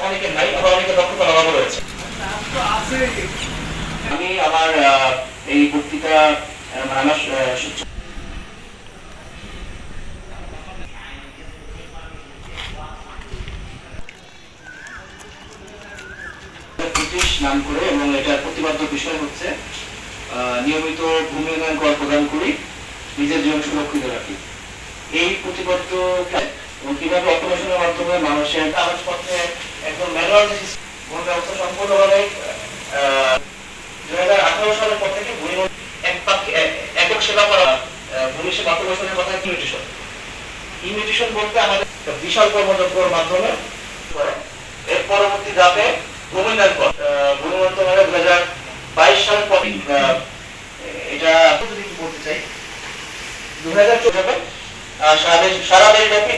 অনেকে নাই, আবার অনেকে দক্ষতার অভাবও রয়েছে। আমি আমার এই বক্তৃতা আমার ব্রিটিশ নাম করে, এবং এটার প্রতিপাদ্য বিষয় হচ্ছে নিয়মিত ভূমি উন্নয়ন কর প্রদান করি, নিজের জীবন সুরক্ষিত রাখি। এই প্রতিপাদ্য এবং কিভাবে অটোমেশনের মাধ্যমে মানুষের কাগজপত্রে একদম ম্যানুয়াল ভূমি ব্যবস্থা সম্পূর্ণভাবে 2018 সালের পর থেকে ভূমি একক সেবা করা ভূমি সেবা অটোমেশনের কথা ইমিউটেশন। ইমিউটেশন বলতে আমাদের বিশাল কর্মযজ্ঞের মাধ্যমে এর পরবর্তী ধাপে ভূমি উন্নয়ন কর। ভূমি মন্ত্রণালয় 2022 সালের পর এটা যদি বলতে চাই 2014 সারা দেশব্যাপী